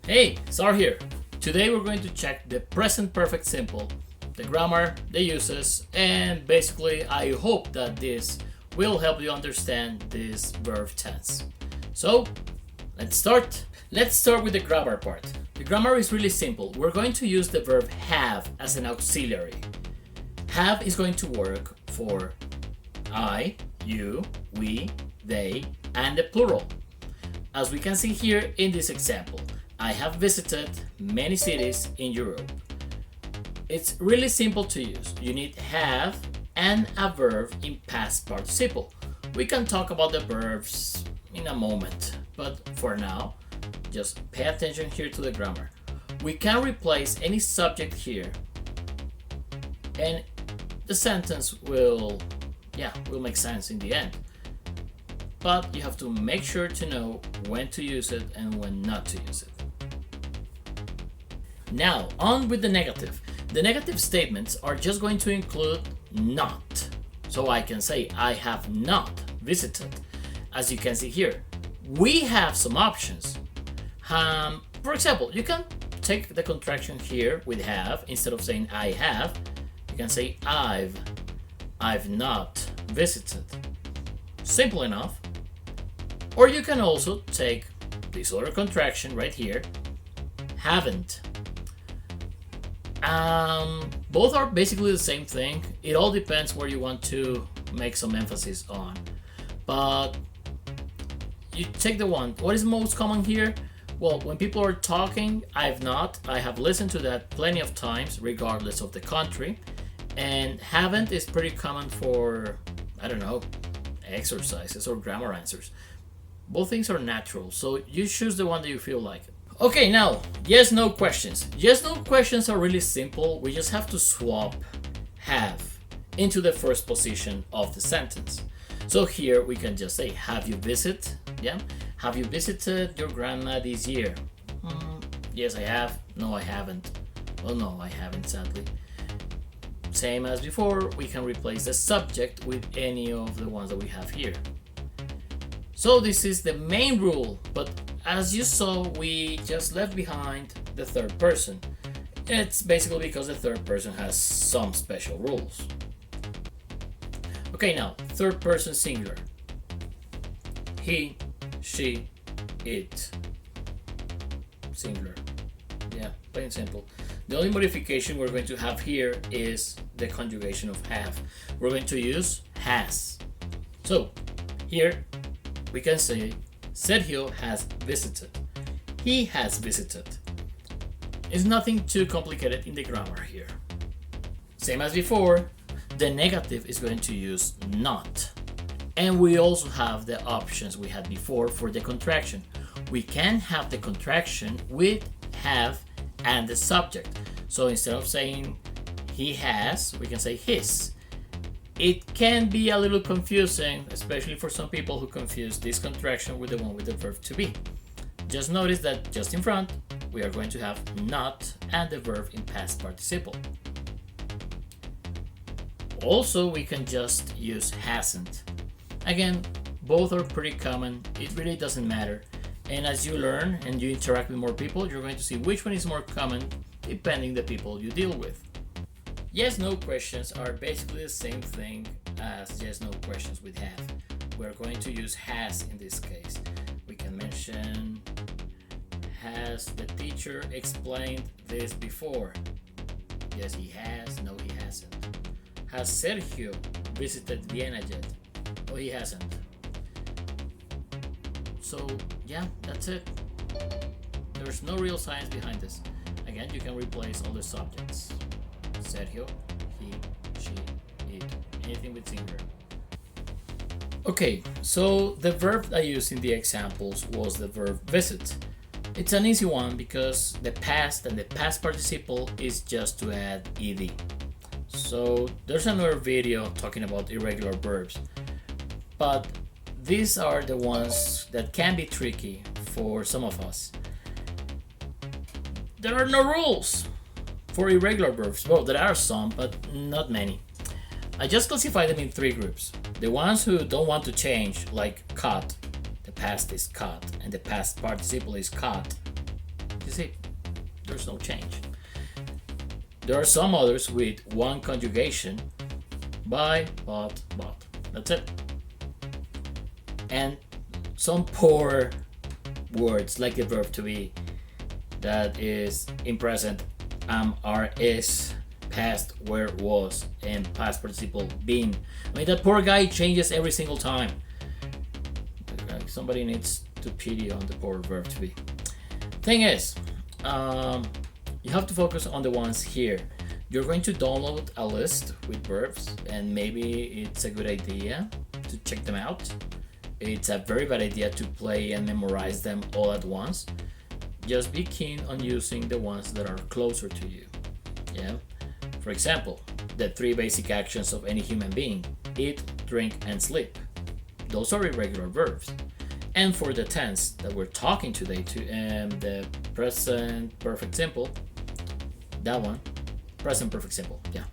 Hey, Sar here. Today we're going to check the present perfect simple, the grammar, the uses, and basically I hope that this will help you understand this verb tense. So, let's start. Let's start with the grammar part. The grammar is really simple. We're going to use the verb have as an auxiliary. Have is going to work for I, you, we, they, and the plural. As we can see here in this example, I have visited many cities in Europe. It's really simple to use. You need have and a verb in past participle. We can talk about the verbs in a moment, but for now, just pay attention here to the grammar. We can replace any subject here, and the sentence will make sense in the end. But you have to make sure to know when to use it and when not to use it. Now, on with the negative. The negative statements are just going to include not. So I can say, I have not visited. As you can see here, we have some options. For example, you can take the contraction here with have. Instead of saying I have, you can say I've not visited. Simple enough. Or you can also take this other contraction right here, haven't. Both are basically the same thing. It all depends where you want to make some emphasis on. But you take the one. What is most common here? Well, when people are talking, I've not. I have listened to that plenty of times, regardless of the country. And haven't is pretty common for, I don't know, exercises or grammar answers. Both things are natural, so you choose the one that you feel like. Okay, now, yes, no questions. Yes, no questions are really simple. We just have to swap have into the first position of the sentence. So here we can just say, have you visited? Yeah. Have you visited your grandma this year? Yes, I have. No, I haven't. Well, no, I haven't, sadly. Same as before, we can replace the subject with any of the ones that we have here. So this is the main rule, but as you saw, we just left behind the third person. It's basically because the third person has some special rules. Okay, now, third person singular. He, she, it. Singular. Yeah, plain and simple. The only modification we're going to have here is the conjugation of have. We're going to use has. So, here we can say Sergio has visited. He has visited. It's nothing too complicated in the grammar here. Same as before, the negative is going to use not. And we also have the options we had before for the contraction. We can have the contraction with have and the subject. So instead of saying he has, we can say his. It can be a little confusing, especially for some people who confuse this contraction with the one with the verb to be. Just notice that just in front, we are going to have not and the verb in past participle. Also, we can just use hasn't. Again, both are pretty common. It really doesn't matter. And as you learn and you interact with more people, you're going to see which one is more common depending the people you deal with. Yes, no questions are basically the same thing as yes, no questions with have. We're going to use has in this case. We can mention, has the teacher explained this before? Yes, he has. No, he hasn't. Has Sergio visited Vienna yet? Oh, he hasn't. So, yeah, that's it. There's no real science behind this. Again, you can replace all the subjects. Sergio, he, she, it, anything with singular. Okay, so the verb I used in the examples was the verb visit. It's an easy one because the past and the past participle is just to add ed. So there's another video talking about irregular verbs, but these are the ones that can be tricky for some of us. There are no rules for irregular verbs. Well, there are some, but not many. I just classify them in three groups. The ones who don't want to change, like caught. The past is caught, and the past participle is caught. You see, there's no change. There are some others with one conjugation, by, but. That's it. And some poor words like the verb to be that is in present, am, are, is, past, where, was, and past participle, been. I mean, that poor guy changes every single time. Somebody needs to pity on the poor verb to be. Thing is, you have to focus on the ones here. You're going to download a list with verbs, and maybe it's a good idea to check them out. It's a very bad idea to play and memorize them all at once. Just be keen on using the ones that are closer to you. Yeah. For example, the 3 basic actions of any human being: eat, drink, and sleep. Those are irregular verbs. And for the tense that we're talking today to, the present perfect simple, that one, present perfect simple, yeah.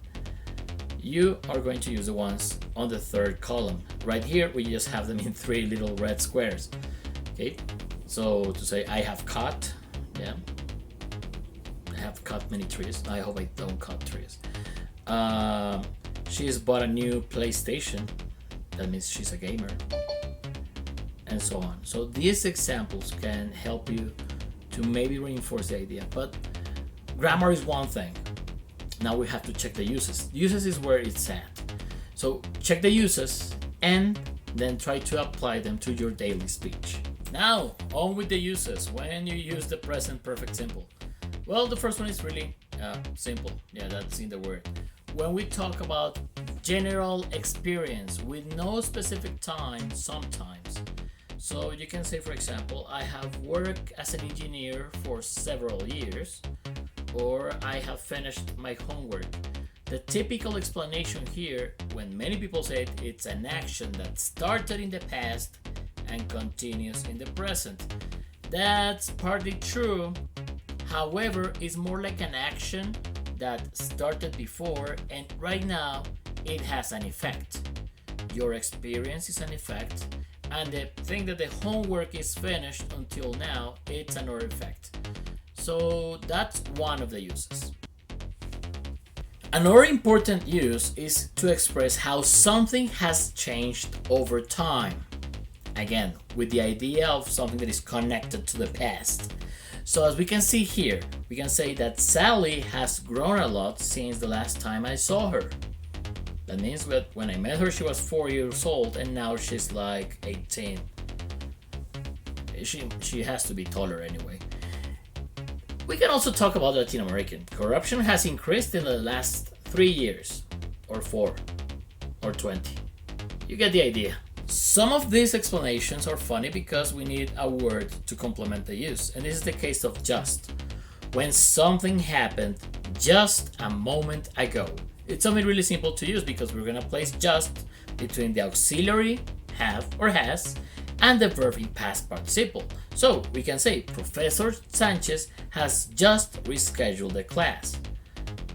You are going to use the ones on the 3rd column. Right here, we just have them in 3 little red squares. Okay, so to say, I have cut, yeah. I have cut many trees. I hope I don't cut trees. She's bought a new PlayStation. That means she's a gamer. And so on. So these examples can help you to maybe reinforce the idea. But grammar is one thing. Now we have to check the uses. Uses is where it's at. So check the uses and then try to apply them to your daily speech. Now, on with the uses when you use the present perfect simple. Well, the first one is really simple. Yeah, that's in the word. When we talk about general experience with no specific time, sometimes. So you can say, for example, I have worked as an engineer for several years, or I have finished my homework. The typical explanation here, when many people say it, it's an action that started in the past and continues in the present. That's partly true. However, it's more like an action that started before and right now it has an effect. Your experience is an effect, and the thing that the homework is finished until now, it's another effect. So that's one of the uses. Another important use is to express how something has changed over time. Again, with the idea of something that is connected to the past. So as we can see here, we can say that Sally has grown a lot since the last time I saw her. That means that when I met her, she was 4 years old and now she's like 18. She has to be taller anyway. We can also talk about Latin American. Corruption has increased in the last 3 years, or 4, or 20. You get the idea. Some of these explanations are funny because we need a word to complement the use, and this is the case of just. When something happened just a moment ago. It's something really simple to use because we're going to place just between the auxiliary, have or has, and the verb in past participle. So we can say Professor Sanchez has just rescheduled the class.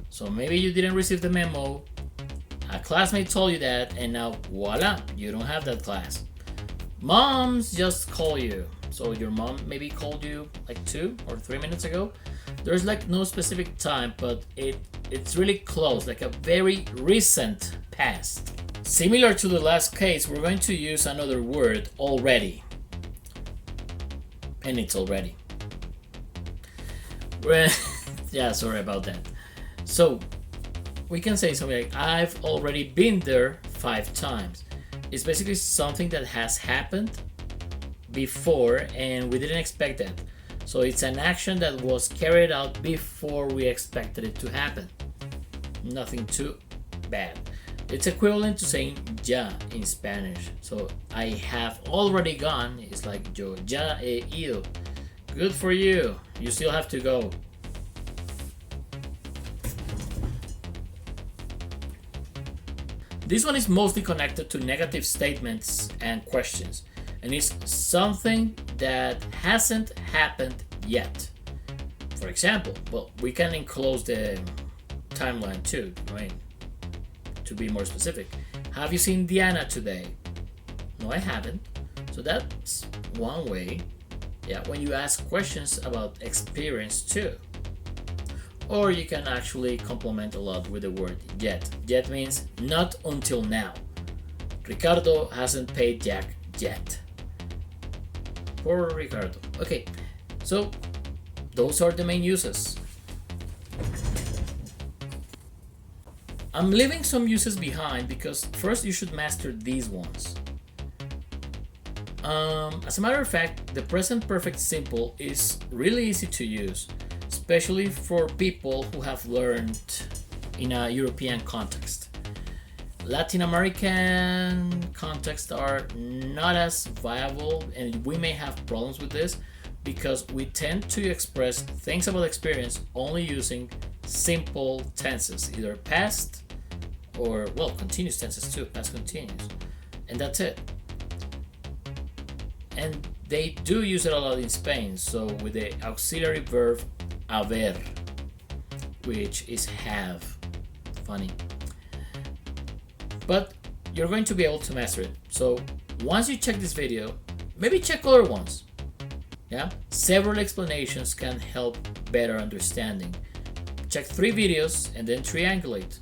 So maybe you didn't receive the memo, a classmate told you that, and now voila, you don't have that class. Moms just call you. So your mom maybe called you like 2 or 3 minutes ago. There's like no specific time, but it's really close, like a very recent past. Similar to the last case, we're going to use another word, already. And it's already. Yeah, sorry about that. So we can say something like, I've already been there 5 times. It's basically something that has happened before and we didn't expect that. So it's an action that was carried out before we expected it to happen. Nothing too bad. It's equivalent to saying ya in Spanish. So I have already gone. It's like yo ya he ido. Good for you. You still have to go. This one is mostly connected to negative statements and questions, and it's something that hasn't happened yet. For example, well, we can enclose the timeline too, right? To be more specific. Have you seen Diana today? No, I haven't. So that's one way Yeah, when you ask questions about experience too. Or you can actually complement a lot with the word yet. Yet means not until now. Ricardo hasn't paid Jack yet. Poor Ricardo. Okay, so those are the main uses. I'm leaving some uses behind because first you should master these ones. As a matter of fact, the present perfect simple is really easy to use, especially for people who have learned in a European context. Latin American contexts are not as viable, and we may have problems with this because we tend to express things about experience only using simple tenses, either past or, well, continuous tenses too, past continuous, and that's it. And they do use it a lot in Spain, so with the auxiliary verb haber, which is have. Funny. But you're going to be able to master it. So once you check this video, maybe check other ones. Yeah, several explanations can help better understanding. Check 3 videos and then triangulate.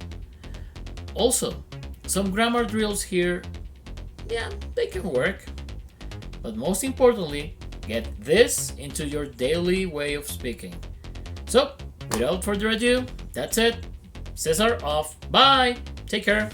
Also, some grammar drills here, yeah, they can work. But most importantly, get this into your daily way of speaking. So, without further ado, that's it. Cesar off. Bye. Take care.